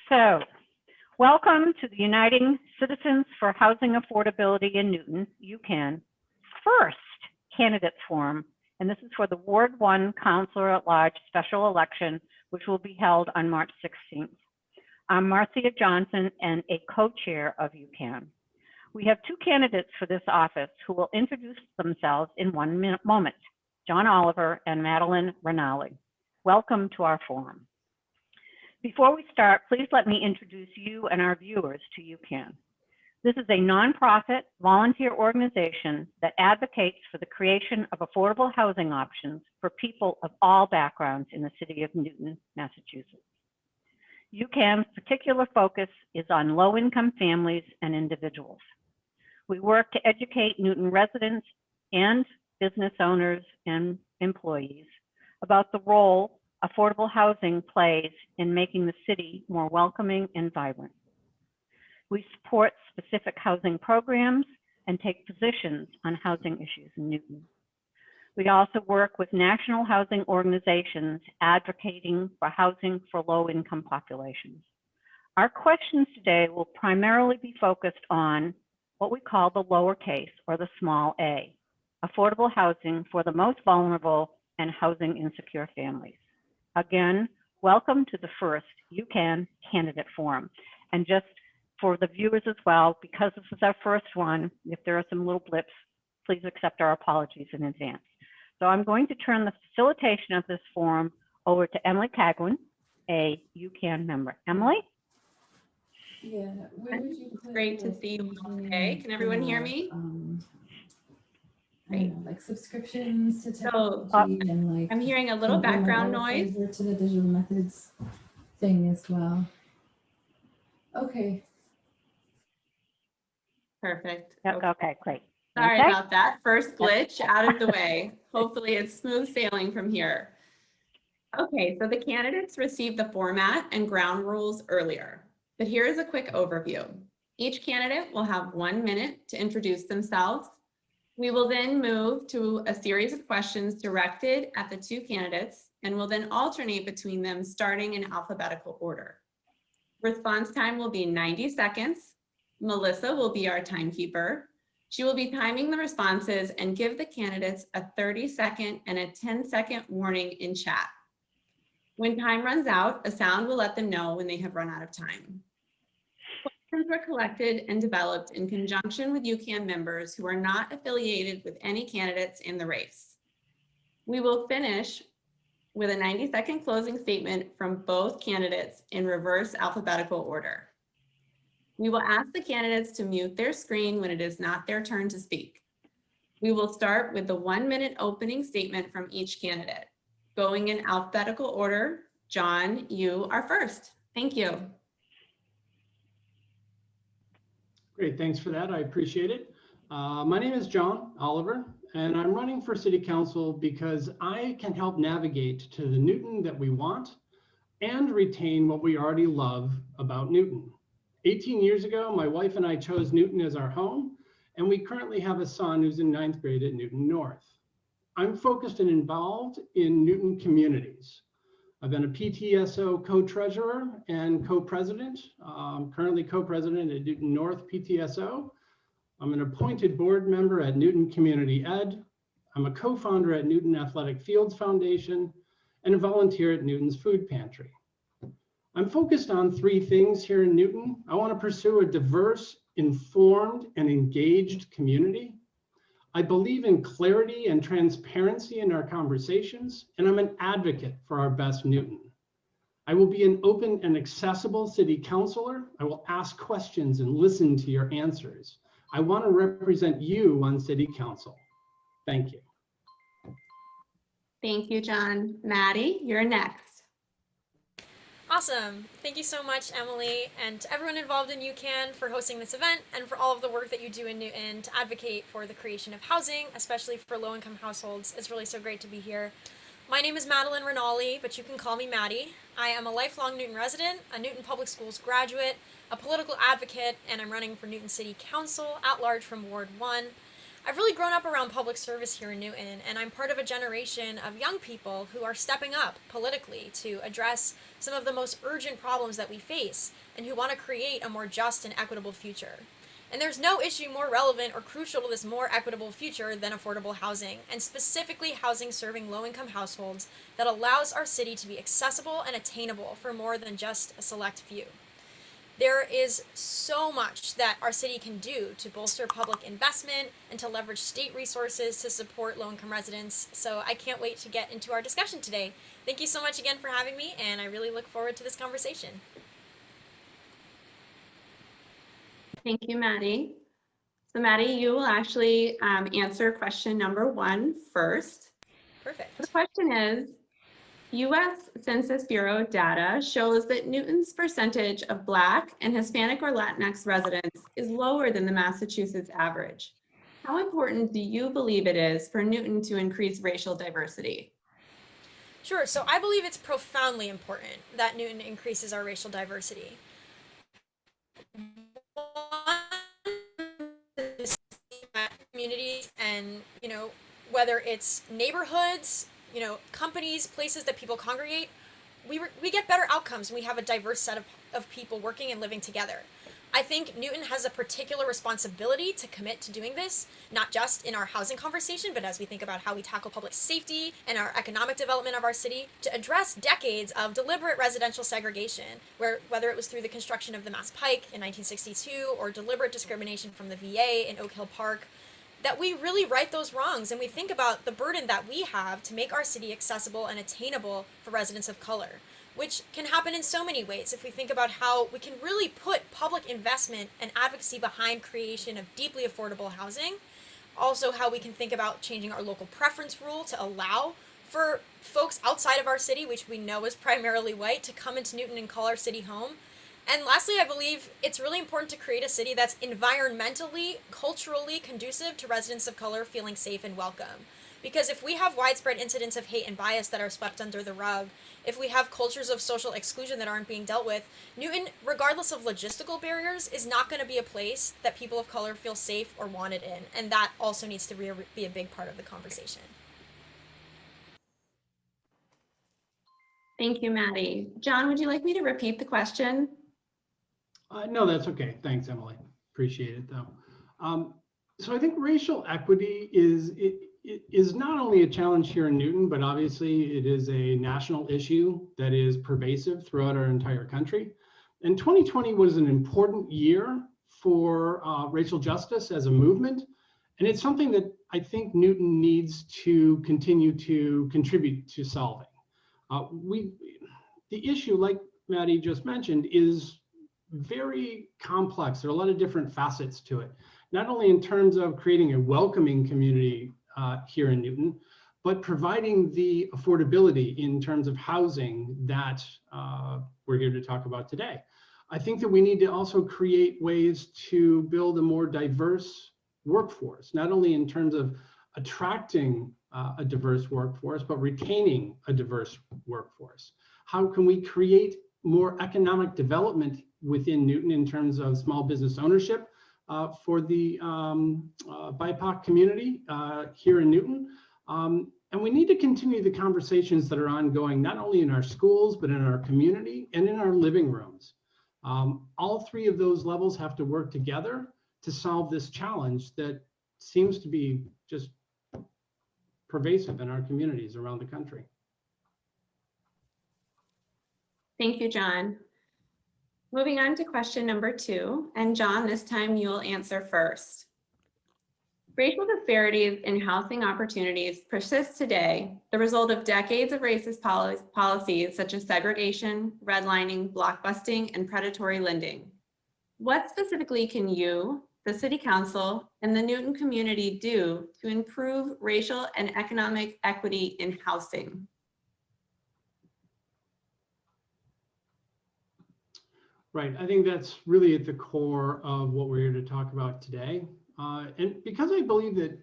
So, welcome to the Uniting Citizens for Housing Affordability in Newton, UCAN, first candidates forum. And this is for the Ward 1 Councilor at Large special election, which will be held on March 16th. I'm Marcia Johnson and a co-chair of UCAN. We have two candidates for this office who will introduce themselves in one moment, John Oliver and Madeline Rinaldi. Welcome to our forum. Before we start, please let me introduce you and our viewers to UCAN. This is a nonprofit volunteer organization that advocates for the creation of affordable housing options for people of all backgrounds in the city of Newton, Massachusetts. UCAN's particular focus is on low-income families and individuals. We work to educate Newton residents and business owners and employees about the role affordable housing plays in making the city more welcoming and vibrant. We support specific housing programs and take positions on housing issues in Newton. We also work with national housing organizations advocating for housing for low-income populations. Our questions today will primarily be focused on what we call the lowercase or the small a, affordable housing for the most vulnerable and housing insecure families. Again, welcome to the first UCAN Candidate Forum. And just for the viewers as well, because this is our first one, if there are some little blips, please accept our apologies in advance. So I'm going to turn the facilitation of this forum over to Emily Cagwin, a UCAN member. Emily? Yeah, where would you put Great to see you all today. Can everyone hear me? I don't know, like subscriptions to technology So, and like I'm hearing a little background noise. To the digital methods thing as well. Okay. Perfect. Yep, okay, great. Sorry Okay. about that. First glitch out of the way. Hopefully it's smooth sailing from here. Okay, so the candidates received the format and ground rules earlier, but here is a quick overview. Each candidate will have 1 minute to introduce themselves. We will then move to a series of questions directed at the two candidates and will then alternate between them starting in alphabetical order. Response time will be 90 seconds. Melissa will be our timekeeper. She will be timing the responses and give the candidates a 30-second and a 10-second warning in chat. When time runs out, a sound will let them know when they have run out of time. Questions were collected and developed in conjunction with UCAN members who are not affiliated with any candidates in the race. We will finish with a 90-second closing statement from both candidates in reverse alphabetical order. We will ask the candidates to mute their screen when it is not their turn to speak. We will start with the 1 minute opening statement from each candidate. Going in alphabetical order, John, you are first. Thank you. Great, thanks for that. I appreciate it. My name is John Oliver, and I'm running for City Council because I can help navigate to the Newton that we want and retain what we already love about Newton. 18 years ago, my wife and I chose Newton as our home, and we currently have a son who's in 9th grade at Newton North. I'm focused and involved in Newton communities. I've been a PTSO co-treasurer and co-president, currently co-president at Newton North PTSO. I'm an appointed board member at Newton Community Ed. I'm a co-founder at Newton Athletic Fields Foundation and a volunteer at Newton's Food Pantry. I'm focused on 3 things here in Newton. I want to pursue a diverse, informed, and engaged community. I believe in clarity and transparency in our conversations, and I'm an advocate for our best Newton. I will be an open and accessible city councilor. I will ask questions and listen to your answers. I want to represent you on city council. Thank you. Thank you, John. Maddie, you're next. Awesome. Thank you so much, Emily, and to everyone involved in UCAN for hosting this event and for all of the work that you do in Newton to advocate for the creation of housing, especially for low-income households. It's really so great to be here. My name is Madeline Rinaldi, but you can call me Maddie. I am a lifelong Newton resident, a Newton Public Schools graduate, a political advocate, and I'm running for Newton City Council at large from Ward 1. I've really grown up around public service here in Newton, and I'm part of a generation of young people who are stepping up politically to address some of the most urgent problems that we face and who want to create a more just and equitable future. And there's no issue more relevant or crucial to this more equitable future than affordable housing, and specifically housing serving low-income households that allows our city to be accessible and attainable for more than just a select few. There is so much that our city can do to bolster public investment and to leverage state resources to support low-income residents. So I can't wait to get into our discussion today. Thank you so much again for having me, and I really look forward to this conversation. Thank you, Maddie. So Maddie, you will actually answer question number 1 first. Perfect. The question is, U.S. Census Bureau data shows that Newton's percentage of Black and Hispanic or Latinx residents is lower than the Massachusetts average. How important do you believe it is for Newton to increase racial diversity? Sure, so I believe it's profoundly important that Newton increases our racial diversity. Communities and, whether it's neighborhoods, companies, places that people congregate, we get better outcomes when we have a diverse set of people working and living together. I think Newton has a particular responsibility to commit to doing this, not just in our housing conversation, but as we think about how we tackle public safety and our economic development of our city, to address decades of deliberate residential segregation, whether it was through the construction of the Mass Pike in 1962 or deliberate discrimination from the VA in Oak Hill Park, that we really right those wrongs and we think about the burden that we have to make our city accessible and attainable for residents of color, which can happen in so many ways. If we think about how we can really put public investment and advocacy behind creation of deeply affordable housing, also how we can think about changing our local preference rule to allow for folks outside of our city, which we know is primarily white, to come into Newton and call our city home. And lastly, I believe it's really important to create a city that's environmentally, culturally conducive to residents of color feeling safe and welcome. Because if we have widespread incidents of hate and bias that are swept under the rug, if we have cultures of social exclusion that aren't being dealt with, Newton, regardless of logistical barriers, is not going to be a place that people of color feel safe or wanted in. And that also needs to be a big part of the conversation. Thank you, Maddie. John, would you like me to repeat the question? No, that's okay. Thanks, Emily. Appreciate it, though. So I think racial equity is not only a challenge here in Newton, but obviously it is a national issue that is pervasive throughout our entire country. And 2020 was an important year for racial justice as a movement. And it's something that I think Newton needs to continue to contribute to solving. The issue, like Maddie just mentioned, is very complex. There are a lot of different facets to it, not only in terms of creating a welcoming community here in Newton, but providing the affordability in terms of housing that we're here to talk about today. I think that we need to also create ways to build a more diverse workforce, not only in terms of attracting a diverse workforce, but retaining a diverse workforce. How can we create more economic development within Newton in terms of small business ownership for the BIPOC community here in Newton? And we need to continue the conversations that are ongoing, not only in our schools, but in our community and in our living rooms. All three of those levels have to work together to solve this challenge that seems to be just pervasive in our communities around the country. Thank you, John. Moving on to question number 2, and John, this time you'll answer first. Racial disparities in housing opportunities persist today, the result of decades of racist policies such as segregation, redlining, blockbusting, and predatory lending. What specifically can you, the City Council, and the Newton community do to improve racial and economic equity in housing? Right, I think that's really at the core of what we're here to talk about today. And because I believe that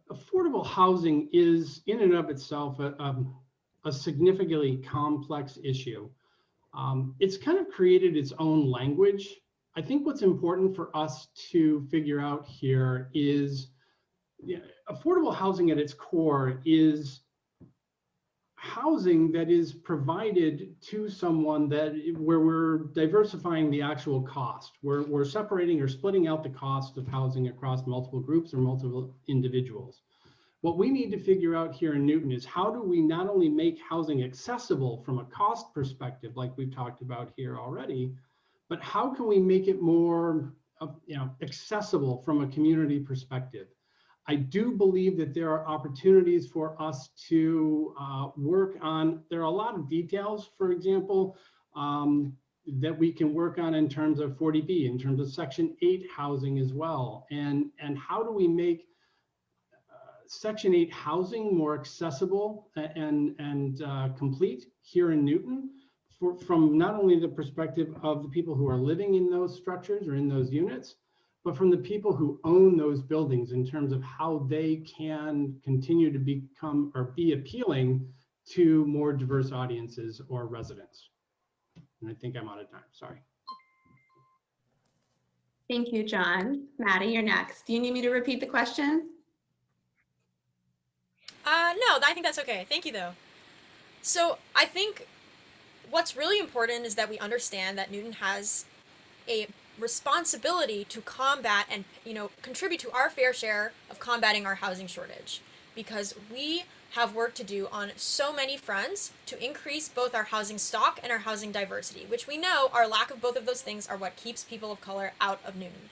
affordable housing is in and of itself a significantly complex issue, it's kind of created its own language. I think what's important for us to figure out here is yeah, affordable housing at its core is housing that is provided to someone where we're diversifying the actual cost. We're separating or splitting out the cost of housing across multiple groups or multiple individuals. What we need to figure out here in Newton is how do we not only make housing accessible from a cost perspective, like we've talked about here already, but how can we make it more accessible from a community perspective? I do believe that there are opportunities for us to work on. There are a lot of details, for example, that we can work on in terms of 40B, in terms of Section 8 housing as well. And how do we make Section 8 housing more accessible and complete here in Newton from not only the perspective of the people who are living in those structures or in those units, but from the people who own those buildings in terms of how they can continue to become or be appealing to more diverse audiences or residents. And I think I'm out of time, sorry. Thank you, John. Maddie, you're next. Do you need me to repeat the question? No, I think that's okay. Thank you, though. So I think what's really important is that we understand that Newton has a responsibility to combat and, contribute to our fair share of combating our housing shortage, because we have work to do on so many fronts to increase both our housing stock and our housing diversity, which we know our lack of both of those things are what keeps people of color out of Newton.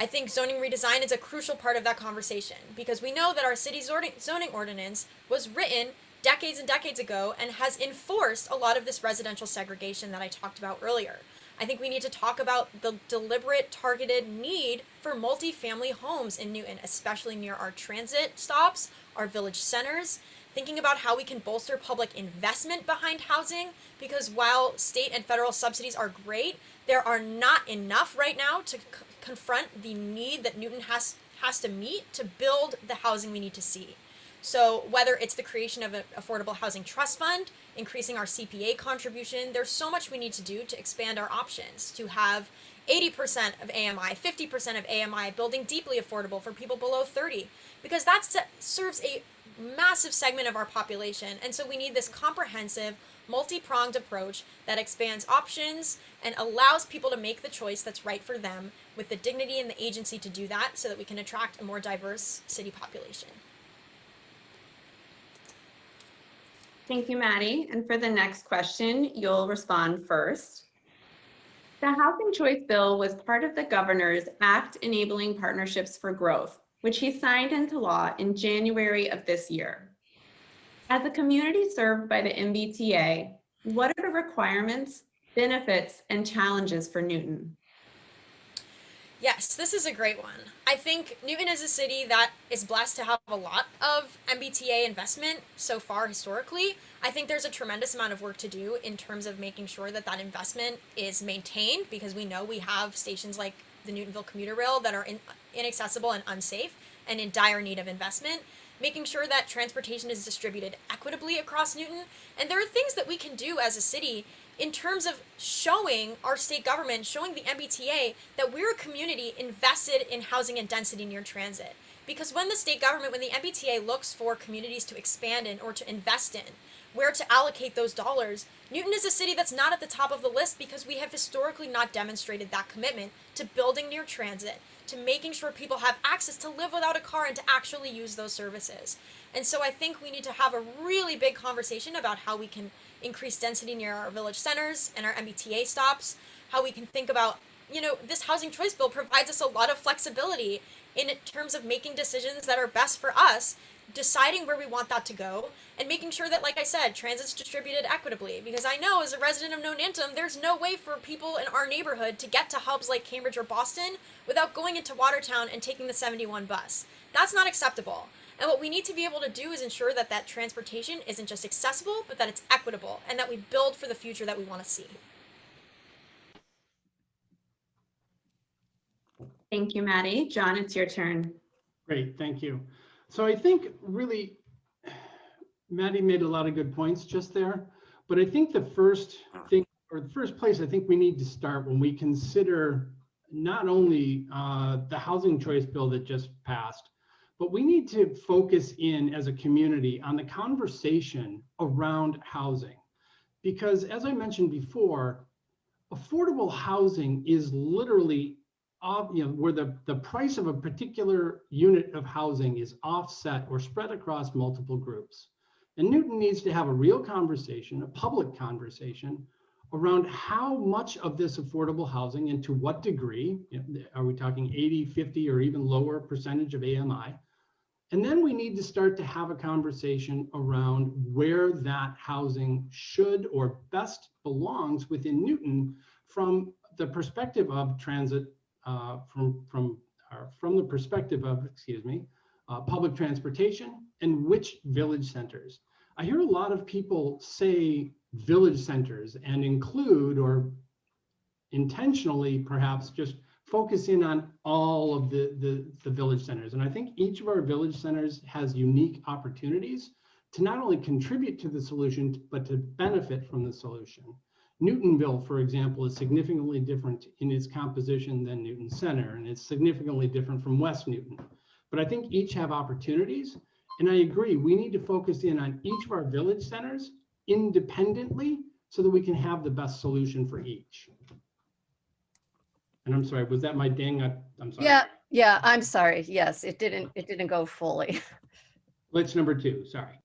I think zoning redesign is a crucial part of that conversation, because we know that our city zoning ordinance was written decades and decades ago and has enforced a lot of this residential segregation that I talked about earlier. I think we need to talk about the deliberate, targeted need for multifamily homes in Newton, especially near our transit stops, our village centers, thinking about how we can bolster public investment behind housing, because while state and federal subsidies are great, there are not enough right now to confront the need that Newton has to meet to build the housing we need to see. So whether it's the creation of an affordable housing trust fund, increasing our CPA contribution, there's so much we need to do to expand our options, to have 80% of AMI, 50% of AMI, building deeply affordable for people below 30, because that serves a massive segment of our population. And so we need this comprehensive, multi-pronged approach that expands options and allows people to make the choice that's right for them with the dignity and the agency to do that, so that we can attract a more diverse city population. Thank you, Maddie. And for the next question, you'll respond first. The Housing Choice Bill was part of the governor's Act Enabling Partnerships for Growth, which he signed into law in January of this year. As a community served by the MBTA, what are the requirements, benefits, and challenges for Newton? Yes, this is a great one. I think Newton is a city that is blessed to have a lot of MBTA investment so far historically. I think there's a tremendous amount of work to do in terms of making sure that that investment is maintained, because we know we have stations like the Newtonville commuter rail that are inaccessible and unsafe and in dire need of investment. Making sure that transportation is distributed equitably across Newton. And there are things that we can do as a city in terms of showing our state government, showing the MBTA that we're a community invested in housing and density near transit. Because when the state government, when the MBTA looks for communities to expand in or to invest in, where to allocate those dollars, Newton is a city that's not at the top of the list, because we have historically not demonstrated that commitment to building near transit, to making sure people have access to live without a car and to actually use those services. And so I think we need to have a really big conversation about how we can increase density near our village centers and our MBTA stops, how we can think about, this Housing Choice Bill provides us a lot of flexibility in terms of making decisions that are best for us, deciding where we want that to go, and making sure that, like I said, transit's distributed equitably. Because I know, as a resident of Nonantum, there's no way for people in our neighborhood to get to hubs like Cambridge or Boston without going into Watertown and taking the 71 bus. That's not acceptable. And what we need to be able to do is ensure that that transportation isn't just accessible, but that it's equitable, and that we build for the future that we want to see. Thank you, Maddie. John, it's your turn. Great, thank you. So I think really, Maddie made a lot of good points just there, but I think the first thing, or the first place I think we need to start when we consider not only the Housing Choice Bill that just passed, but we need to focus in as a community on the conversation around housing. Because as I mentioned before, affordable housing is literally where the price of a particular unit of housing is offset or spread across multiple groups. And Newton needs to have a real conversation, a public conversation around how much of this affordable housing and to what degree, are we talking 80, 50, or even lower percentage of AMI? And then we need to start to have a conversation around where that housing should or best belongs within Newton from the perspective of transit, from the perspective of, public transportation and which village centers. I hear a lot of people say village centers and include or intentionally perhaps just focus in on all of the village centers. And I think each of our village centers has unique opportunities to not only contribute to the solution, but to benefit from the solution. Newtonville, for example, is significantly different in its composition than Newton Center, and it's significantly different from West Newton. But I think each have opportunities. And I agree, we need to focus in on each of our village centers independently so that we can have the best solution for each. And I'm sorry, was that my ding? I'm sorry. Yeah, I'm sorry. Yes, it didn't go fully. Glitch number 2, sorry.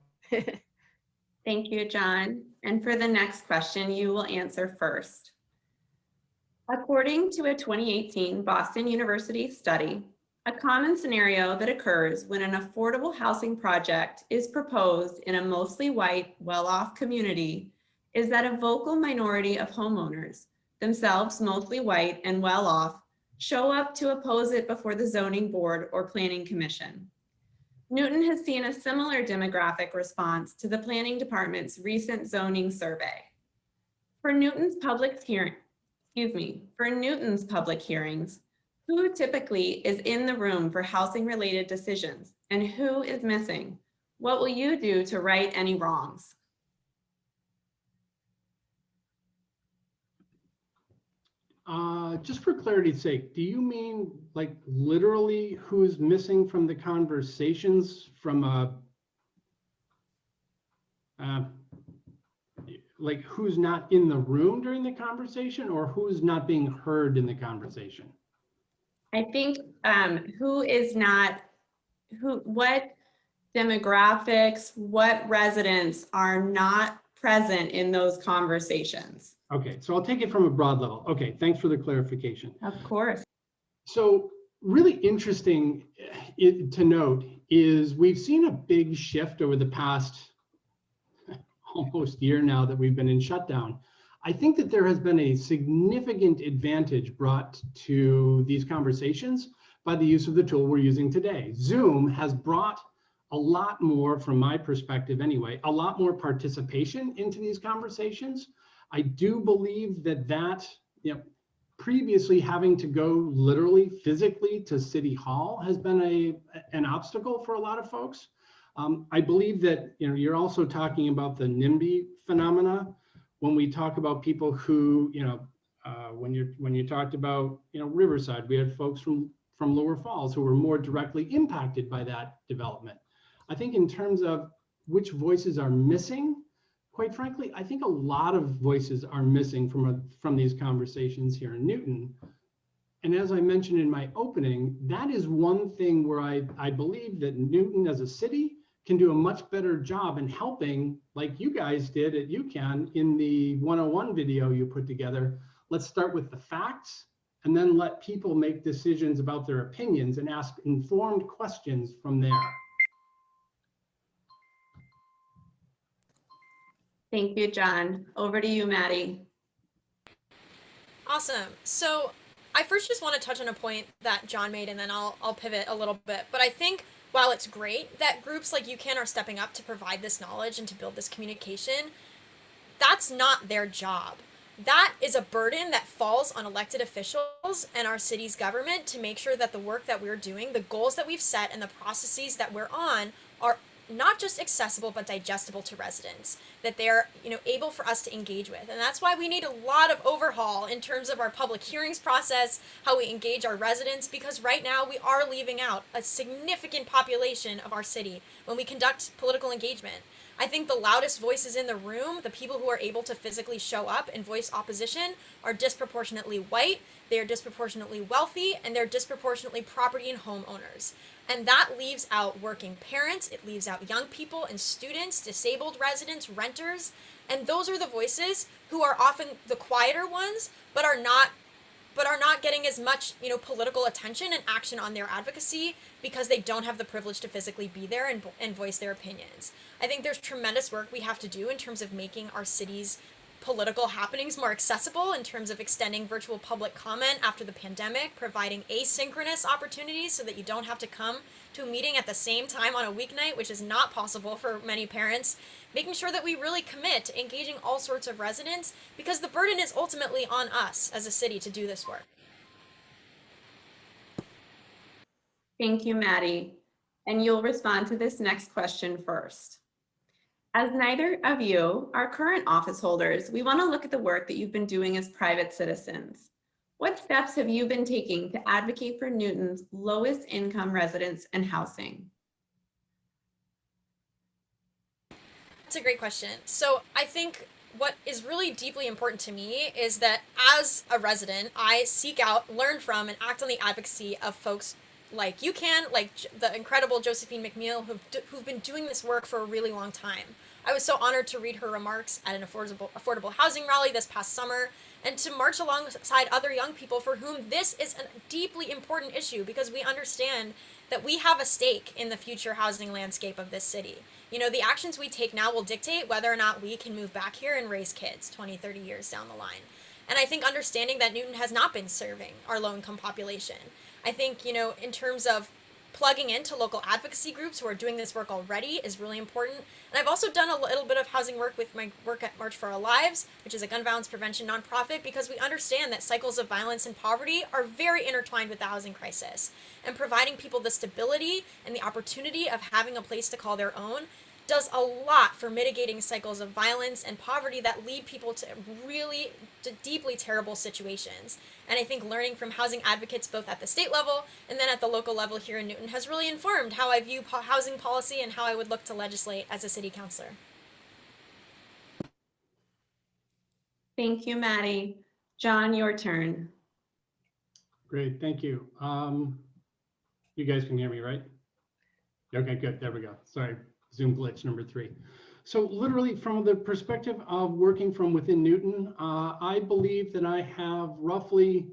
Thank you, John. And for the next question, you will answer first. According to a 2018 Boston University study, a common scenario that occurs when an affordable housing project is proposed in a mostly white, well-off community is that a vocal minority of homeowners, themselves mostly white and well-off, show up to oppose it before the zoning board or planning commission. Newton has seen a similar demographic response to the planning department's recent zoning survey. For Newton's public hearings, who typically is in the room for housing-related decisions and who is missing? What will you do to right any wrongs? Just for clarity's sake, do you mean like literally who's missing from the conversations from like who's not in the room during the conversation, or who's not being heard in the conversation? I think what demographics, what residents are not present in those conversations? Okay, so I'll take it from a broad level. Okay, thanks for the clarification. Of course. So really interesting to note is we've seen a big shift over the past almost year now that we've been in shutdown. I think that there has been a significant advantage brought to these conversations by the use of the tool we're using today. Zoom has brought a lot more, from my perspective anyway, a lot more participation into these conversations. I do believe that previously having to go literally physically to City Hall has been an obstacle for a lot of folks. I believe that you're also talking about the NIMBY phenomena when we talk about people who when you talked about Riverside, we had folks from Lower Falls who were more directly impacted by that development. I think in terms of which voices are missing, quite frankly, I think a lot of voices are missing from these conversations here in Newton. And as I mentioned in my opening, that is one thing where I believe that Newton as a city can do a much better job in helping, like you guys did at UCAN in the 101 video you put together. Let's start with the facts and then let people make decisions about their opinions and ask informed questions from there. Thank you, John. Over to you, Maddie. Awesome. So I first just want to touch on a point that John made, and then I'll pivot a little bit. But I think while it's great that groups like UCAN are stepping up to provide this knowledge and to build this communication, that's not their job. That is a burden that falls on elected officials and our city's government to make sure that the work that we're doing, the goals that we've set, and the processes that we're on are not just accessible but digestible to residents, that they're able for us to engage with. And that's why we need a lot of overhaul in terms of our public hearings process, how we engage our residents, because right now we are leaving out a significant population of our city when we conduct political engagement. I think the loudest voices in the room, the people who are able to physically show up and voice opposition, are disproportionately white, they're disproportionately wealthy, and they're disproportionately property and homeowners. And that leaves out working parents, it leaves out young people and students, disabled residents, renters, and those are the voices who are often the quieter ones, but are not getting as much, political attention and action on their advocacy because they don't have the privilege to physically be there and voice their opinions. I think there's tremendous work we have to do in terms of making our city's political happenings more accessible, in terms of extending virtual public comment after the pandemic, providing asynchronous opportunities so that you don't have to come to a meeting at the same time on a weeknight, which is not possible for many parents, making sure that we really commit to engaging all sorts of residents, because the burden is ultimately on us as a city to do this work. Thank you, Maddie. And you'll respond to this next question first. As neither of you are current office holders, we want to look at the work that you've been doing as private citizens. What steps have you been taking to advocate for Newton's lowest income residents and housing? That's a great question. So I think what is really deeply important to me is that as a resident, I seek out, learn from, and act on the advocacy of folks like UCAN, like the incredible Josephine McNeil, who've been doing this work for a really long time. I was so honored to read her remarks at an affordable housing rally this past summer, and to march alongside other young people for whom this is a deeply important issue, because we understand that we have a stake in the future housing landscape of this city. The actions we take now will dictate whether or not we can move back here and raise kids 20, 30 years down the line. And I think understanding that Newton has not been serving our low-income population. I think, in terms of plugging into local advocacy groups who are doing this work already is really important. And I've also done a little bit of housing work with my work at March for Our Lives, which is a gun violence prevention nonprofit, because we understand that cycles of violence and poverty are very intertwined with the housing crisis. And providing people the stability and the opportunity of having a place to call their own does a lot for mitigating cycles of violence and poverty that lead people to really deeply terrible situations. And I think learning from housing advocates both at the state level and then at the local level here in Newton has really informed how I view housing policy and how I would look to legislate as a city councilor. Thank you, Maddie. John, your turn. Great, thank you. You guys can hear me, right? Okay, good, there we go. Sorry, Zoom glitch number 3. So literally from the perspective of working from within Newton, I believe that I have roughly,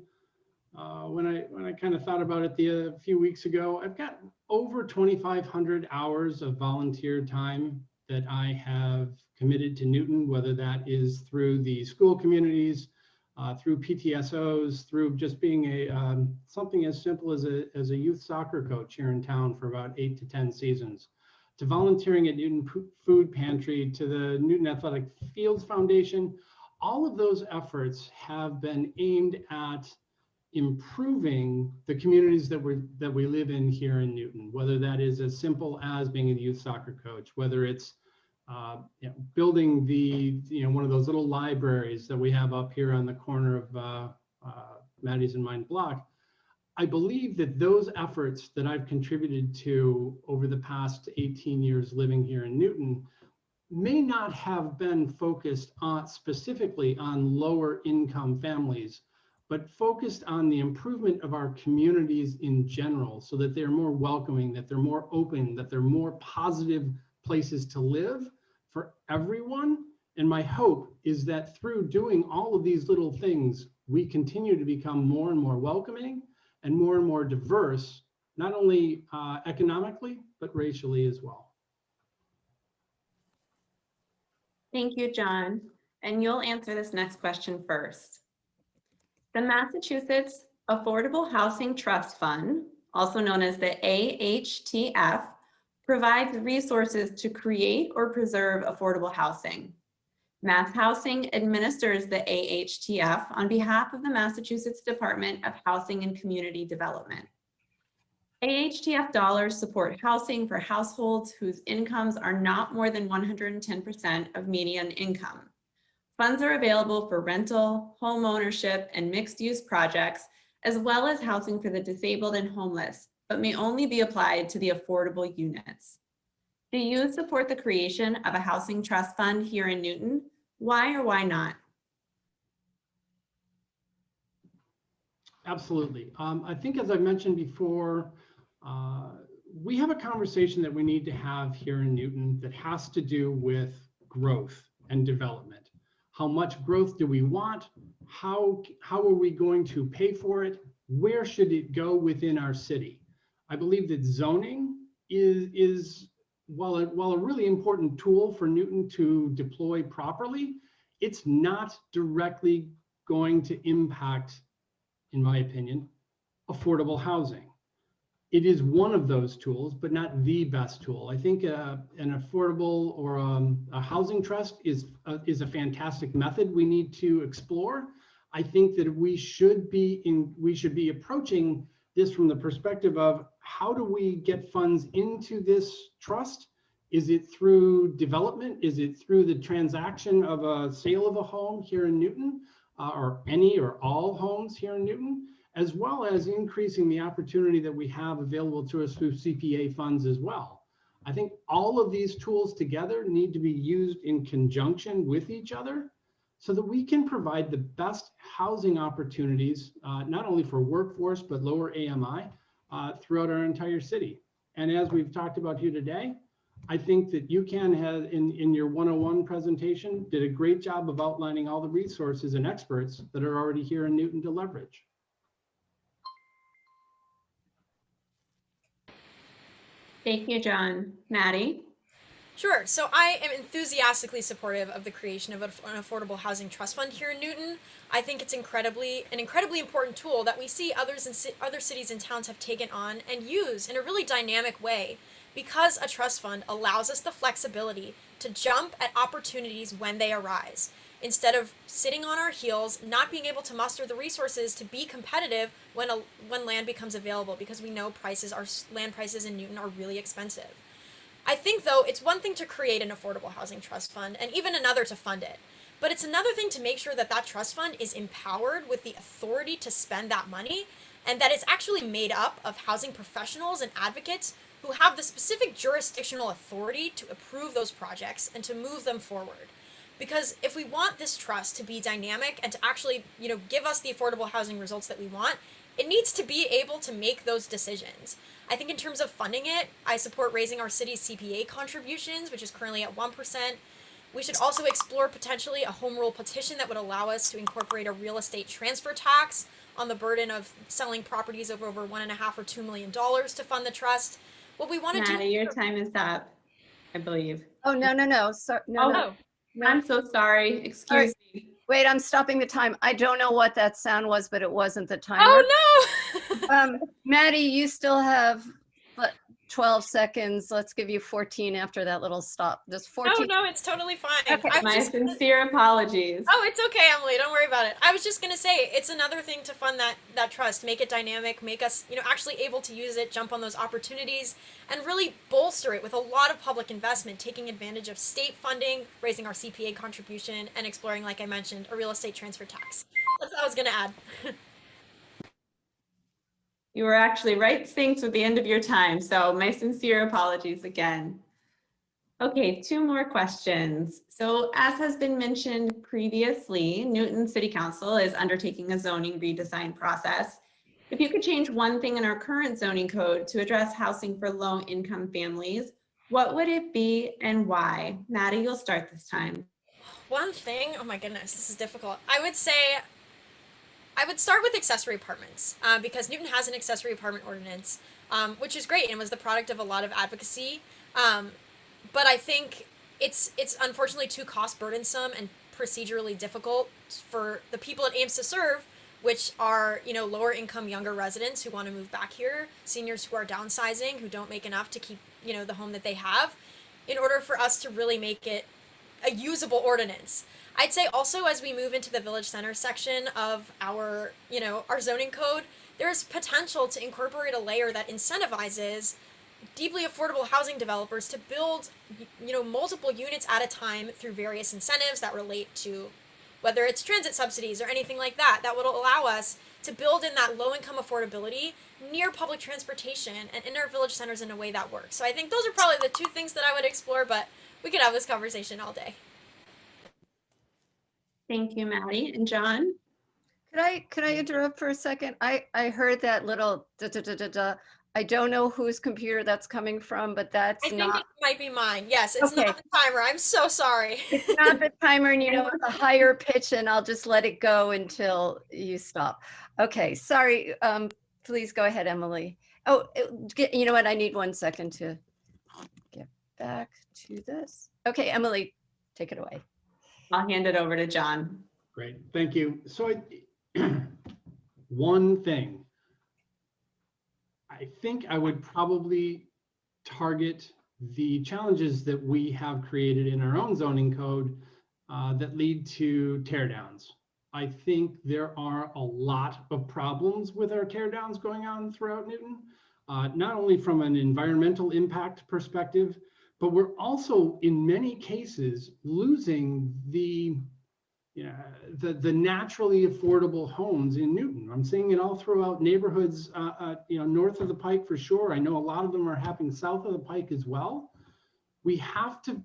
when I kind of thought about it a few weeks ago, I've got over 2,500 hours of volunteer time that I have committed to Newton, whether that is through the school communities, through PTSOs, through just being something as simple as a youth soccer coach here in town for about 8 to 10 seasons, to volunteering at Newton Food Pantry, to the Newton Athletic Fields Foundation. All of those efforts have been aimed at improving the communities that we live in here in Newton, whether that is as simple as being a youth soccer coach, whether it's building one of those little libraries that we have up here on the corner of Maddie's and mine block. I believe that those efforts that I've contributed to over the past 18 years living here in Newton may not have been focused specifically on lower income families, but focused on the improvement of our communities in general, so that they're more welcoming, that they're more open, that they're more positive places to live for everyone. And my hope is that through doing all of these little things, we continue to become more and more welcoming and more diverse, not only economically, but racially as well. Thank you, John. And you'll answer this next question first. The Massachusetts Affordable Housing Trust Fund, also known as the AHTF, provides resources to create or preserve affordable housing. Mass Housing administers the AHTF on behalf of the Massachusetts Department of Housing and Community Development. AHTF dollars support housing for households whose incomes are not more than 110% of median income. Funds are available for rental, home ownership, and mixed-use projects, as well as housing for the disabled and homeless, but may only be applied to the affordable units. Do you support the creation of a housing trust fund here in Newton? Why or why not? Absolutely. I think, as I mentioned before, we have a conversation that we need to have here in Newton that has to do with growth and development. How much growth do we want? How are we going to pay for it? Where should it go within our city? I believe that zoning is while a really important tool for Newton to deploy properly, it's not directly going to impact, in my opinion, affordable housing. It is one of those tools, but not the best tool. I think an affordable or a housing trust is a fantastic method we need to explore. I think that we should be approaching this from the perspective of how do we get funds into this trust? Is it through development? Is it through the transaction of a sale of a home here in Newton, or any or all homes here in Newton, as well as increasing the opportunity that we have available to us through CPA funds as well? I think all of these tools together need to be used in conjunction with each other so that we can provide the best housing opportunities, not only for workforce, but lower AMI throughout our entire city. And as we've talked about here today, I think that UCAN has, in your 101 presentation, did a great job of outlining all the resources and experts that are already here in Newton to leverage. Thank you, John. Maddie? Sure. So I am enthusiastically supportive of the creation of an affordable housing trust fund here in Newton. I think it's an incredibly important tool that we see other cities and towns have taken on and use in a really dynamic way, because a trust fund allows us the flexibility to jump at opportunities when they arise, instead of sitting on our heels, not being able to muster the resources to be competitive when land becomes available, because we know land prices in Newton are really expensive. I think, though, it's one thing to create an affordable housing trust fund and even another to fund it. But it's another thing to make sure that that trust fund is empowered with the authority to spend that money, and that it's actually made up of housing professionals and advocates who have the specific jurisdictional authority to approve those projects and to move them forward. Because if we want this trust to be dynamic and to actually, give us the affordable housing results that we want, it needs to be able to make those decisions. I think in terms of funding it, I support raising our city's CPA contributions, which is currently at 1%. We should also explore potentially a home rule petition that would allow us to incorporate a real estate transfer tax on the burden of selling properties of over $1.5 or $2 million to fund the trust. What we want to do— Maddie, your time is up, I believe. Oh, no. So, no, no. No. I'm so sorry. Excuse me. Wait, I'm stopping the time. I don't know what that sound was, but it wasn't the timer. Oh, no! Maddie, you still have 12 seconds. Let's give you 14 after that little stop. Just 14. No, it's totally fine. Okay. My sincere apologies. Oh, it's okay, Emily. Don't worry about it. I was just going to say, it's another thing to fund that trust, make it dynamic, make us, actually able to use it, jump on those opportunities, and really bolster it with a lot of public investment, taking advantage of state funding, raising our CPA contribution, and exploring, like I mentioned, a real estate transfer tax. That's what I was going to add. You were actually right synced with the end of your time, so my sincere apologies again. Okay, 2 more questions. So as has been mentioned previously, Newton City Council is undertaking a zoning redesign process. If you could change one thing in our current zoning code to address housing for low-income families, what would it be and why? Maddie, you'll start this time. One thing, oh my goodness, this is difficult. I would start with accessory apartments, because Newton has an accessory apartment ordinance, which is great and was the product of a lot of advocacy. But I think it's unfortunately too cost burdensome and procedurally difficult for the people it aims to serve, which are, lower income younger residents who want to move back here, seniors who are downsizing, who don't make enough to keep, the home that they have. In order for us to really make it a usable ordinance. I'd say also as we move into the village center section of our, our zoning code, there's potential to incorporate a layer that incentivizes deeply affordable housing developers to build, multiple units at a time through various incentives that relate to whether it's transit subsidies or anything like that, that would allow us to build in that low income affordability near public transportation and in our village centers in a way that works. So I think those are probably the two things that I would explore, but we could have this conversation all day. Thank you, Maddie. And John? Could I interrupt for a second? I heard that little da da da da da. I don't know whose computer that's coming from, but that's I think not. it might be mine. Yes, it's Okay. not the timer. I'm so sorry. It's not the timer, and it's a higher pitch, and I'll just let it go until you stop. Okay, sorry. Please go ahead, Emily. Oh, you know what? I need 1 second to get back to this. Okay, Emily, take it away. I'll hand it over to John. Great, thank you. So one thing, I think I would probably target the challenges that we have created in our own zoning code that lead to teardowns. I think there are a lot of problems with our teardowns going on throughout Newton, not only from an environmental impact perspective, but we're also in many cases losing the naturally affordable homes in Newton. I'm seeing it all throughout neighborhoods, north of the Pike for sure. I know a lot of them are happening south of the Pike as well. We have to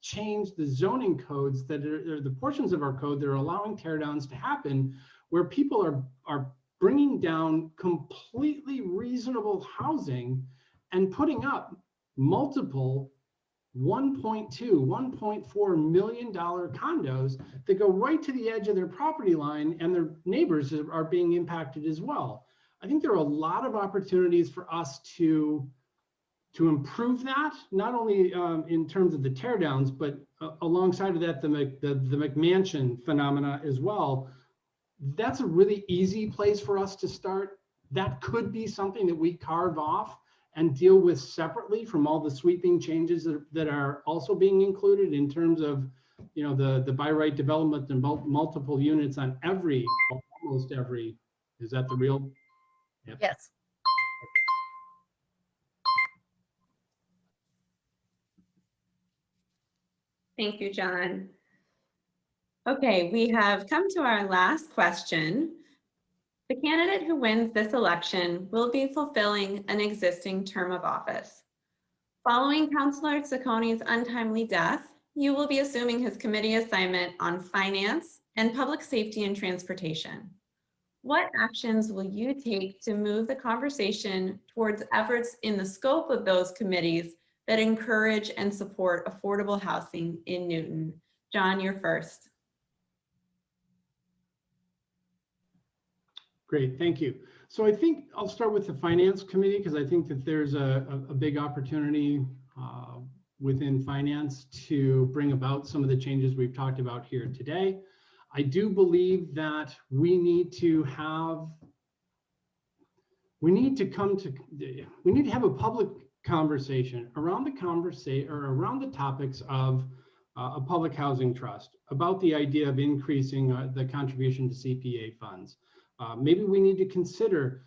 change the zoning codes that are the portions of our code that are allowing teardowns to happen, where people are bringing down completely reasonable housing and putting up multiple $1.2, $1.4 million condos that go right to the edge of their property line, and their neighbors are being impacted as well. I think there are a lot of opportunities for us to improve that, not only in terms of the teardowns, but alongside of that, the McMansion phenomena as well. That's a really easy place for us to start. That could be something that we carve off and deal with separately from all the sweeping changes that are also being included in terms of, the by right development and multiple units on almost every, is that the real? Yep. Yes. Thank you, John. Okay, we have come to our last question. The candidate who wins this election will be fulfilling an existing term of office. Following Councilor Sacconi's untimely death, you will be assuming his committee assignment on finance and public safety and transportation. What actions will you take to move the conversation towards efforts in the scope of those committees that encourage and support affordable housing in Newton? John, you're first. Great, thank you. So I think I'll start with the Finance Committee, because I think that there's a big opportunity within finance to bring about some of the changes we've talked about here today. I do believe that we need to have a public conversation around the topics of a public housing trust, about the idea of increasing the contribution to CPA funds. Maybe we need to consider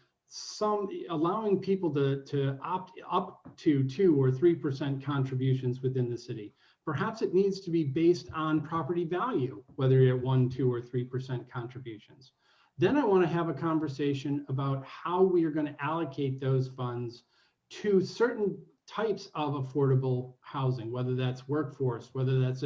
allowing people to opt up to 2 or 3% contributions within the city. Perhaps it needs to be based on property value, whether you're at 1, 2, or 3% contributions. Then I want to have a conversation about how we are going to allocate those funds to certain types of affordable housing, whether that's workforce, whether that's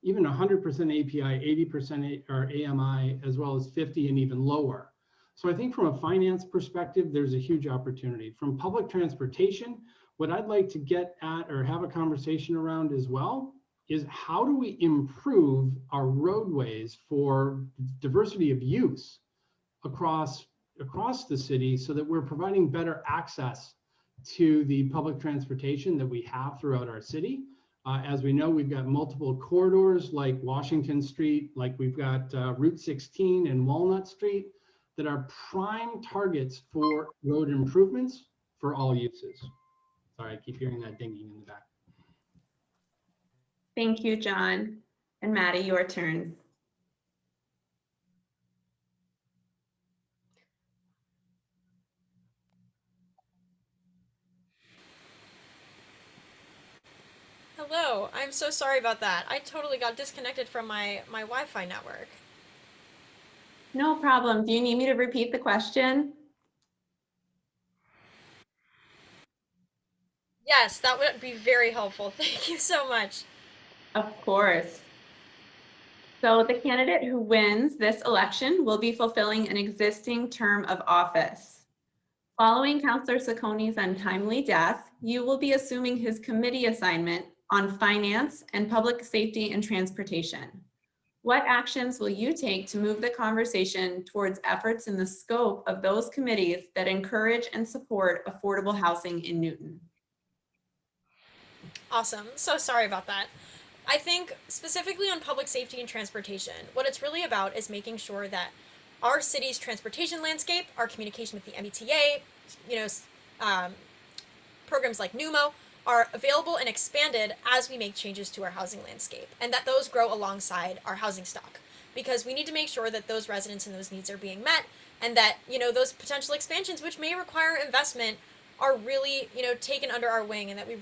even 100% API, 80% or AMI, as well as 50 and even lower. So I think from a finance perspective, there's a huge opportunity. From public transportation, what I'd like to get at or have a conversation around as well is how do we improve our roadways for diversity of use across the city, so that we're providing better access to the public transportation that we have throughout our city. As we know, we've got multiple corridors like Washington Street, like we've got Route 16 and Walnut Street, that are prime targets for road improvements for all uses. Sorry, I keep hearing that dinging in the back. Thank you, John. And Maddie, your turn. Hello, I'm so sorry about that. I totally got disconnected from my Wi-Fi network. No problem. Do you need me to repeat the question? Yes, that would be very helpful. Thank you so much. Of course. So the candidate who wins this election will be fulfilling an existing term of office. Following Councillor Sacconi's untimely death, you will be assuming his committee assignment on finance and public safety and transportation. What actions will you take to move the conversation towards efforts in the scope of those committees that encourage and support affordable housing in Newton? Awesome. So sorry about that. I think specifically on public safety and transportation, what it's really about is making sure that our city's transportation landscape, our communication with the MBTA, programs like NUMO are available and expanded as we make changes to our housing landscape, and that those grow alongside our housing stock, because we need to make sure that those residents and those needs are being met, and that those potential expansions, which may require investment, are really taken under our wing, and that we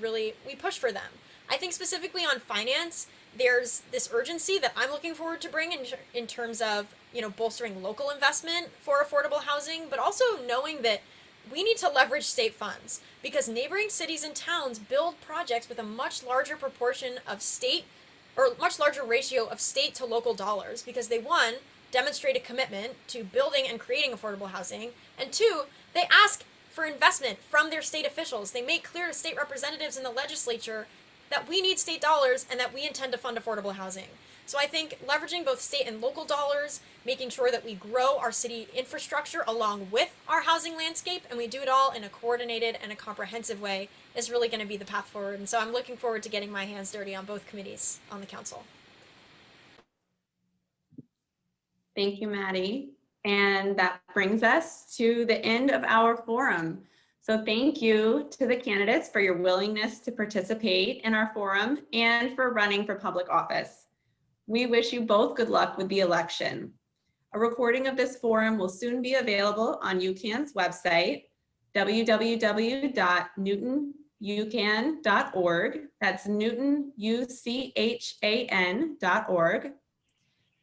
push for them. I think specifically on finance, there's this urgency that I'm looking forward to bring in terms of bolstering local investment for affordable housing, but also knowing that we need to leverage state funds, because neighboring cities and towns build projects with a much larger proportion of state, or much larger ratio of state to local dollars, because they, one, demonstrate a commitment to building and creating affordable housing, and two, they ask for investment from their state officials. They make clear to state representatives in the legislature that we need state dollars and that we intend to fund affordable housing. So I think leveraging both state and local dollars, making sure that we grow our city infrastructure along with our housing landscape, and we do it all in a coordinated and a comprehensive way, is really going to be the path forward. And so I'm looking forward to getting my hands dirty on both committees on the council. Thank you, Maddie. And that brings us to the end of our forum. So thank you to the candidates for your willingness to participate in our forum and for running for public office. We wish you both good luck with the election. A recording of this forum will soon be available on UCAN's website, www.newtonucan.org. That's newtonuchan.org.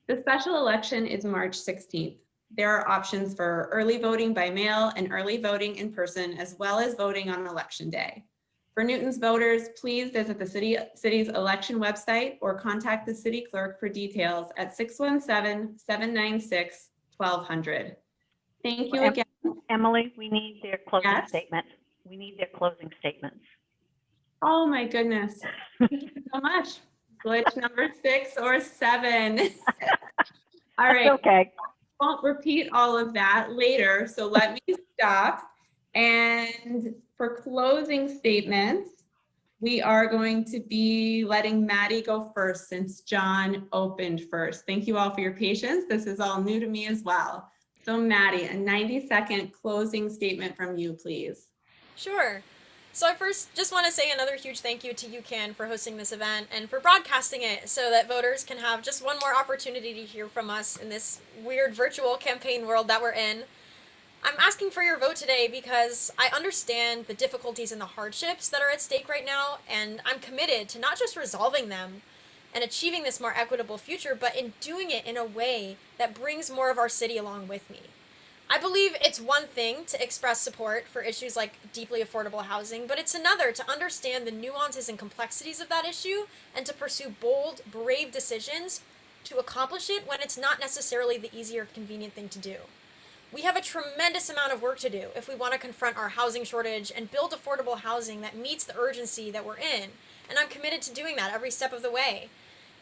The special election is March 16th. There are options for early voting by mail and early voting in person, as well as voting on election day. For Newton's voters, please visit the city's election website or contact the city clerk for details at 617-796-1200. Thank you again. Emily, we need their closing Yes? statement. We need their closing statements. Oh my goodness. Thank you so much. Glitch number 6 or 7. All right. That's okay. Won't repeat all of that later, so let me stop. And for closing statements, we are going to be letting Maddie go first since John opened first. Thank you all for your patience. This is all new to me as well. So Maddie, a 90-second closing statement from you, please. Sure. So I first just want to say another huge thank you to UCAN for hosting this event and for broadcasting it so that voters can have just one more opportunity to hear from us in this weird virtual campaign world that we're in. I'm asking for your vote today because I understand the difficulties and the hardships that are at stake right now, and I'm committed to not just resolving them and achieving this more equitable future, but in doing it in a way that brings more of our city along with me. I believe it's one thing to express support for issues like deeply affordable housing, but it's another to understand the nuances and complexities of that issue and to pursue bold, brave decisions to accomplish it when it's not necessarily the easy or convenient thing to do. We have a tremendous amount of work to do if we want to confront our housing shortage and build affordable housing that meets the urgency that we're in, and I'm committed to doing that every step of the way.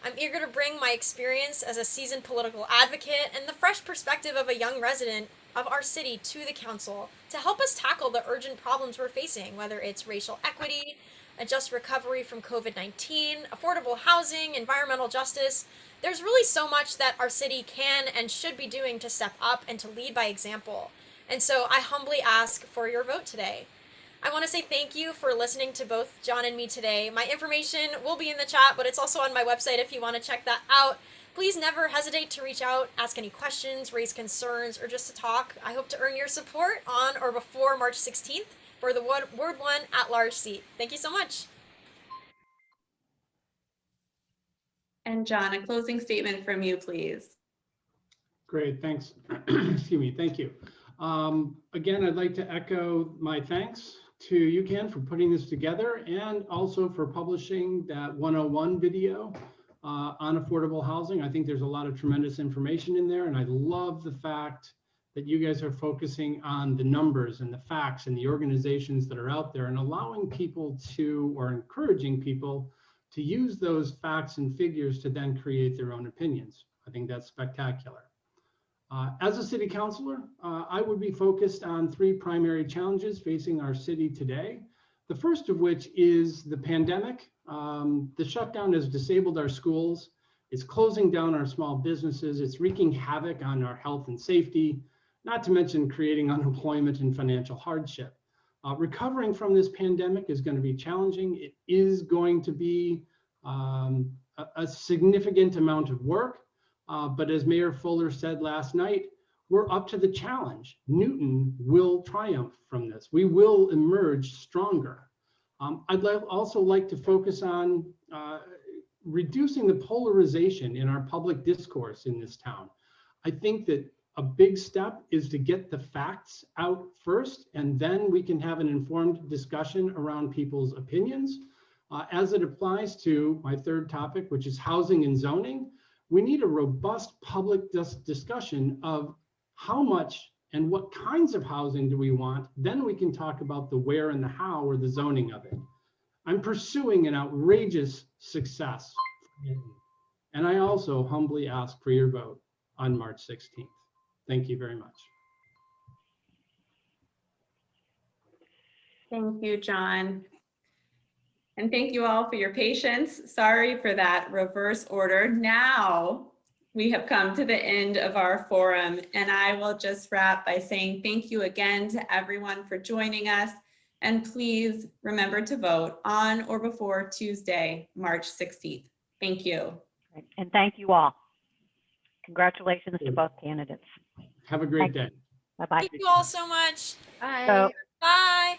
I'm eager to bring my experience as a seasoned political advocate and the fresh perspective of a young resident of our city to the council to help us tackle the urgent problems we're facing, whether it's racial equity, a just recovery from COVID-19, affordable housing, environmental justice. There's really so much that our city can and should be doing to step up and to lead by example. And so I humbly ask for your vote today. I want to say thank you for listening to both John and me today. My information will be in the chat, but it's also on my website if you want to check that out. Please never hesitate to reach out, ask any questions, raise concerns, or just to talk. I hope to earn your support on or before March 16th for the Ward 1 at-large seat. Thank you so much. And John, a closing statement from you, please. Great, thanks. Excuse me, thank you. Again, I'd like to echo my thanks to UCAN for putting this together and also for publishing that 101 video on affordable housing. I think there's a lot of tremendous information in there, and I love the fact that you guys are focusing on the numbers and the facts and the organizations that are out there and allowing people to, or encouraging people to use those facts and figures to then create their own opinions. I think that's spectacular. As a city councilor, I would be focused on 3 primary challenges facing our city today. The first of which is the pandemic. The shutdown has disabled our schools. It's closing down our small businesses. It's wreaking havoc on our health and safety, not to mention creating unemployment and financial hardship. Recovering from this pandemic is going to be challenging. It is going to be a significant amount of work. But as Mayor Fuller said last night, we're up to the challenge. Newton will triumph from this. We will emerge stronger. I'd also like to focus on reducing the polarization in our public discourse in this town. I think that a big step is to get the facts out first, and then we can have an informed discussion around people's opinions. As it applies to my third topic, which is housing and zoning, we need a robust public discussion of how much and what kinds of housing do we want. Then we can talk about the where and the how or the zoning of it. I'm pursuing an outrageous success. And I also humbly ask for your vote on March 16th. Thank you very much. Thank you, John. And thank you all for your patience. Sorry for that reverse order. Now we have come to the end of our forum, and I will just wrap by saying thank you again to everyone for joining us. And please remember to vote on or before Tuesday, March 16th. Thank you. And thank you all. Congratulations to both candidates. Have a great day. Bye-bye. Thank you all so much. Bye. So- Bye.